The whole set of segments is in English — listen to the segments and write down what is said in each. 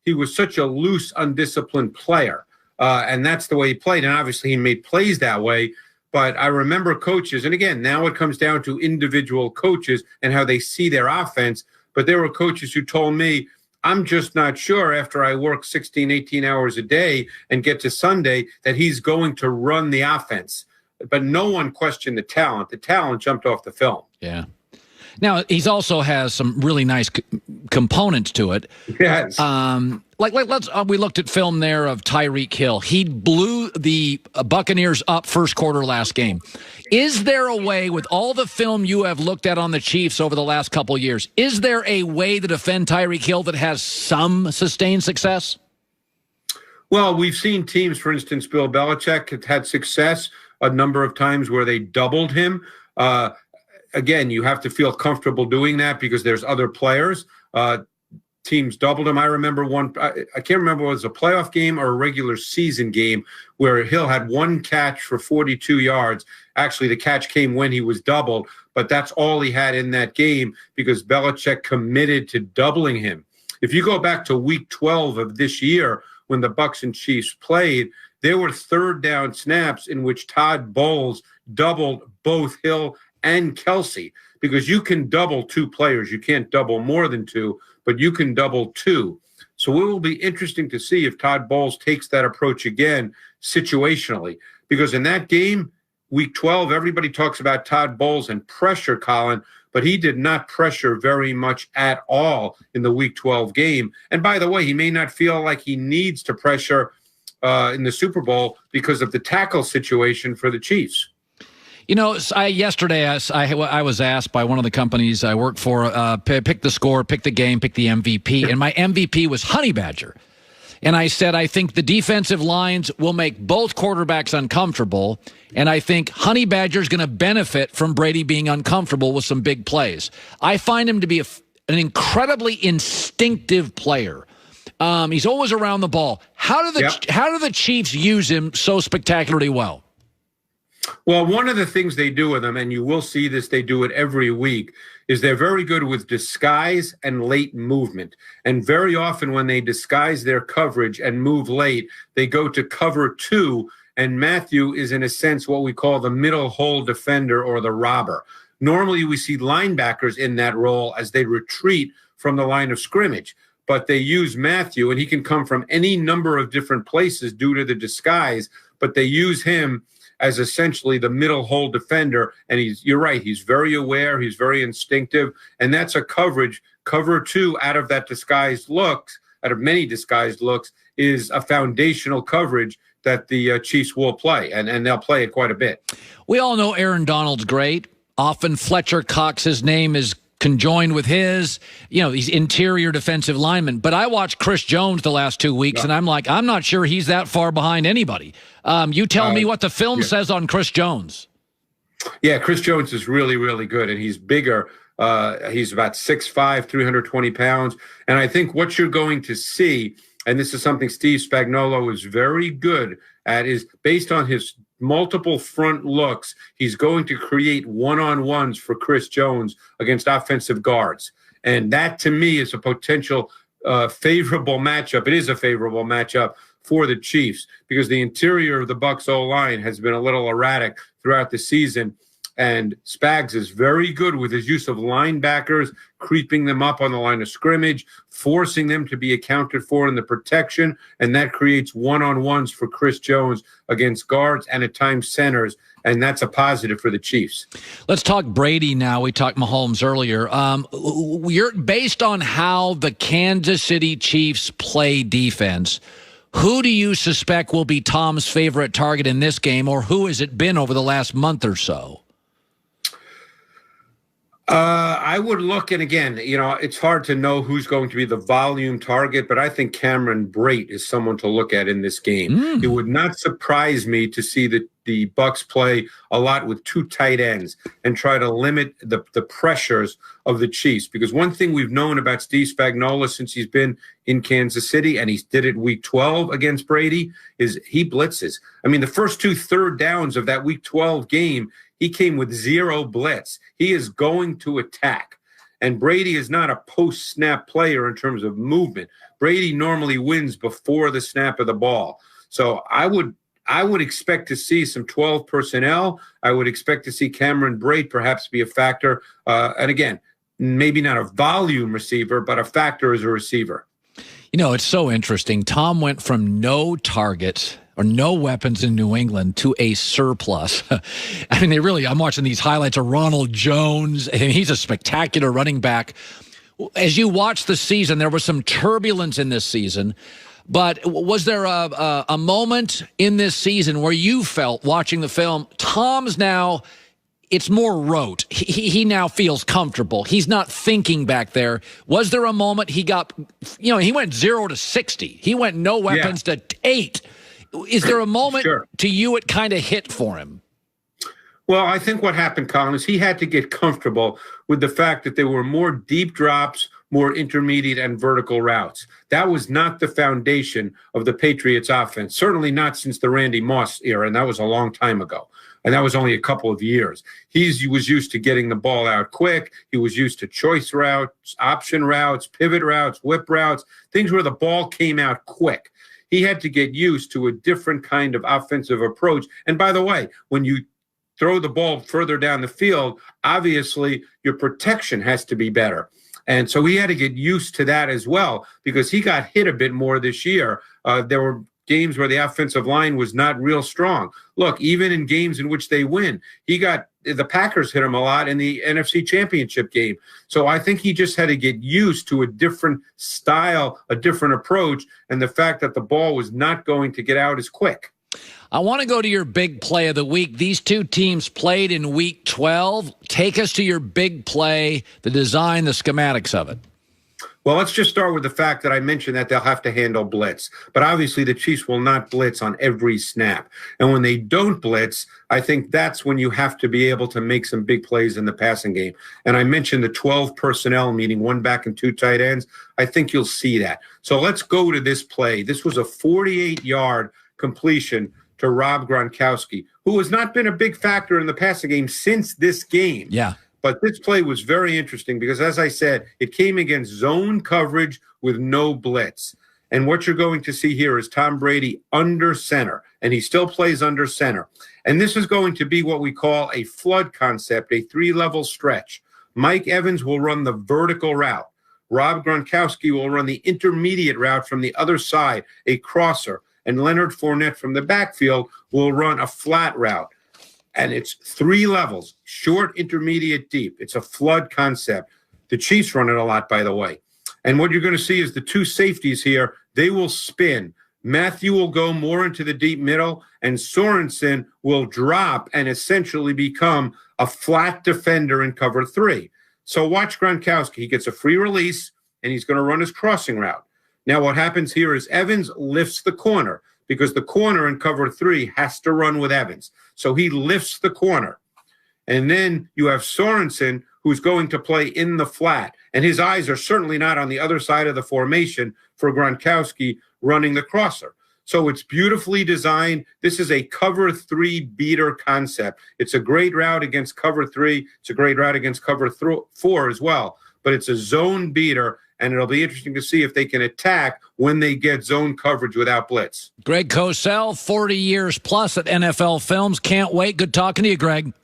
he was such a loose, undisciplined player. And that's the way he played. And obviously he made plays that way. But I remember coaches, and again, now it comes down to individual coaches and how they see their offense. But there were coaches who told me, I'm just not sure after I work 16, 18 hours a day and get to Sunday that he's going to run the offense. But no one questioned the talent. The talent jumped off the film. Yeah. Now, he's also has some really nice components to it. Yes. We looked at film there of Tyreek Hill. He blew the Buccaneers up first quarter last game. Is there a way, with all the film you have looked at on the Chiefs over the last couple of years, is there a way to defend Tyreek Hill that has some sustained success? Well, we've seen teams, for instance, Bill Belichick had had success a number of times where they doubled him. Again, you have to feel comfortable doing that because there's other players. Teams doubled him. I remember one, I can't remember if it was a playoff game or a regular season game where Hill had one catch for 42 yards. Actually, the catch came when he was doubled, but that's all he had in that game because Belichick committed to doubling him. If you go back to week 12 of this year when the Bucs and Chiefs played, there were third down snaps in which Todd Bowles doubled both Hill and Kelsey, because you can double two players. You can't double more than two, but you can double two. So it will be interesting to see if Todd Bowles takes that approach again situationally, because in that game, week 12, everybody talks about Todd Bowles and pressure, Colin, but he did not pressure very much at all in the week 12 game. And by the way, he may not feel like he needs to pressure in the Super Bowl because of the tackle situation for the Chiefs. You know, yesterday I was asked by one of the companies I work for, pick the score, pick the game, pick the MVP, and my MVP was Honey Badger. And I said, I think the defensive lines will make both quarterbacks uncomfortable, and I think Honey Badger's going to benefit from Brady being uncomfortable with some big plays. I find him to be an incredibly instinctive player. He's always around the ball. How do the Chiefs use him so spectacularly well? Well, one of the things they do with them, and you will see this, they do it every week, is they're very good with disguise and late movement. And very often when they disguise their coverage and move late, they go to cover two, and Matthew is, in a sense, what we call the middle hole defender or the robber. Normally, we see linebackers in that role as they retreat from the line of scrimmage. But they use Matthew, and he can come from any number of different places due to the disguise, but they use him as essentially the middle hole defender. And you're right, he's very aware, he's very instinctive, and that's a coverage. Cover two out of that disguised looks, out of many disguised looks, is a foundational coverage that the Chiefs will play, and they'll play it quite a bit. We all know Aaron Donald's great. Often Fletcher Cox's name is conjoined with his, these interior defensive linemen. But I watched Chris Jones the last 2 weeks, and I'm like, I'm not sure he's that far behind anybody. You tell me what the film says on Chris Jones. Yeah, Chris Jones is really, really good, and he's bigger. He's about 6'5", 320 pounds. And I think what you're going to see, and this is something Steve Spagnuolo is very good at, is based on his multiple front looks, he's going to create one-on-ones for Chris Jones against offensive guards. And that, to me, is a potential favorable matchup. It is a favorable matchup for the Chiefs because the interior of the Bucs O-line has been a little erratic throughout the season. And Spags is very good with his use of linebackers, creeping them up on the line of scrimmage, forcing them to be accounted for in the protection, and that creates one-on-ones for Chris Jones against guards and at times centers, and that's a positive for the Chiefs. Let's talk Brady now. We talked Mahomes earlier. You're based on how the Kansas City Chiefs play defense. Who do you suspect will be Tom's favorite target in this game, or who has it been over the last month or so? I would look, and again, it's hard to know who's going to be the volume target, but I think Cameron Brate is someone to look at in this game. It would not surprise me to see the Bucs play a lot with two tight ends and try to limit the pressures of the Chiefs. Because one thing we've known about Steve Spagnuolo since he's been in Kansas City, and he did it week 12 against Brady, is he blitzes. I mean, the first two third downs of that week 12 game, he came with zero blitz. He is going to attack. And Brady is not a post-snap player in terms of movement. Brady normally wins before the snap of the ball. So I would expect to see some 12 personnel. I would expect to see Cameron Brate perhaps be a factor. And again, maybe not a volume receiver, but a factor as a receiver. You know, it's so interesting. Tom went from no targets or no weapons in New England to a surplus. I mean, I'm watching these highlights of Ronald Jones, and he's a spectacular running back. As you watch the season, there was some turbulence in this season, but was there a moment in this season where you felt, watching the film, Tom's now, it's more rote. He now feels comfortable. He's not thinking back there. Was there a moment he got, he went 0 to 60. He went no weapons to 8. Is there a moment to you it kind of hit for him? Well, I think what happened, Colin, is he had to get comfortable with the fact that there were more deep drops, more intermediate and vertical routes. That was not the foundation of the Patriots offense, certainly not since the Randy Moss era, and that was a long time ago. And that was only a couple of years. He was used to getting the ball out quick. He was used to choice routes, option routes, pivot routes, whip routes, things where the ball came out quick. He had to get used to a different kind of offensive approach. And by the way, when you throw the ball further down the field, obviously your protection has to be better. And so he had to get used to that as well, because he got hit a bit more this year. There were games where the offensive line was not real strong. Look, even in games in which they win, the Packers hit him a lot in the NFC Championship game. So I think he just had to get used to a different style, a different approach, and the fact that the ball was not going to get out as quick. I want to go to your big play of the week. These two teams played in Week 12. Take us to your big play, the design, the schematics of it. Well, let's just start with the fact that I mentioned that they'll have to handle blitz. But obviously the Chiefs will not blitz on every snap. And when they don't blitz, I think that's when you have to be able to make some big plays in the passing game. And I mentioned the 12 personnel, meaning 1 back and 2 tight ends. I think you'll see that. So let's go to this play. This was a 48-yard completion to Rob Gronkowski, who has not been a big factor in the passing game since this game. Yeah. But this play was very interesting because, as I said, it came against zone coverage with no blitz. And what you're going to see here is Tom Brady under center, and he still plays under center. And this is going to be what we call a flood concept, a 3-level stretch. Mike Evans will run the vertical route. Rob Gronkowski will run the intermediate route from the other side, a crosser. And Leonard Fournette from the backfield will run a flat route. And it's 3 levels, short, intermediate, deep. It's a flood concept. The Chiefs run it a lot, by the way. And what you're going to see is the 2 safeties here, they will spin. Matthew will go more into the deep middle, and Sorensen will drop and essentially become a flat defender in cover 3. So watch Gronkowski. He gets a free release, and he's going to run his crossing route. Now what happens here is Evans lifts the corner, because the corner in cover 3 has to run with Evans. So he lifts the corner. And then you have Sorensen, who's going to play in the flat. And his eyes are certainly not on the other side of the formation for Gronkowski running the crosser. So it's beautifully designed. This is a cover 3 beater concept. It's a great route against cover 3. It's a great route against cover 4 as well. But it's a zone beater. And it'll be interesting to see if they can attack when they get zone coverage without blitz. Greg Cosell, 40 years plus at NFL Films. Can't wait. Good talking to you, Greg.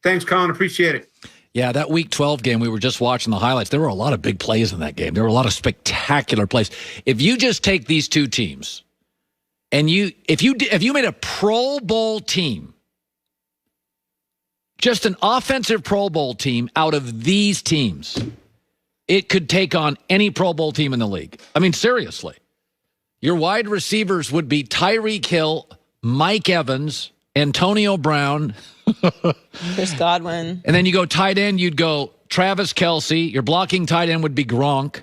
Thanks, Colin. Appreciate it. Yeah, that Week 12 game, we were just watching the highlights. There were a lot of big plays in that game. There were a lot of spectacular plays. If you just take these two teams and if you made a Pro Bowl team, just an offensive Pro Bowl team out of these teams, it could take on any Pro Bowl team in the league. I mean, seriously. Your wide receivers would be Tyreek Hill, Mike Evans, Antonio Brown. Chris Godwin. And then you go tight end, you'd go Travis Kelce. Your blocking tight end would be Gronk.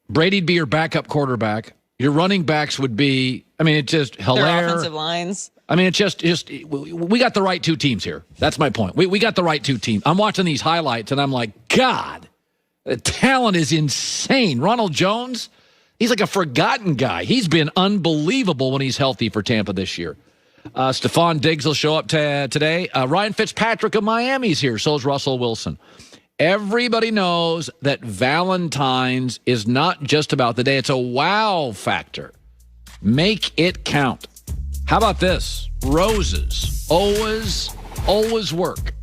Brady'd be your backup quarterback. Your running backs would be, it's just hilarious. Their offensive lines. It's just we got the right 2 teams here. That's my point. We got the right 2 teams. I'm watching these highlights, and I'm like, God, the talent is insane. Ronald Jones, he's like a forgotten guy. He's been unbelievable when he's healthy for Tampa this year. Stephon Diggs will show up today. Ryan Fitzpatrick of Miami's here. So is Russell Wilson. Everybody knows that Valentine's is not just about the day. It's a wow factor. Make it count. How about this? Roses always work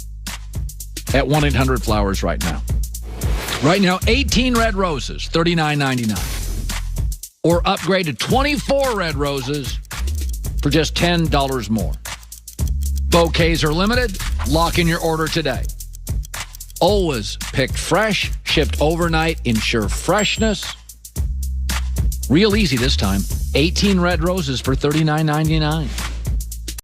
at 1-800-Flowers right now. Right now, 18 red roses, $39.99. Or upgrade to 24 red roses for just $10 more. Bouquets are limited. Lock in your order today. Always picked fresh, shipped overnight, ensure freshness. Real easy this time. 18 red roses for $39.99.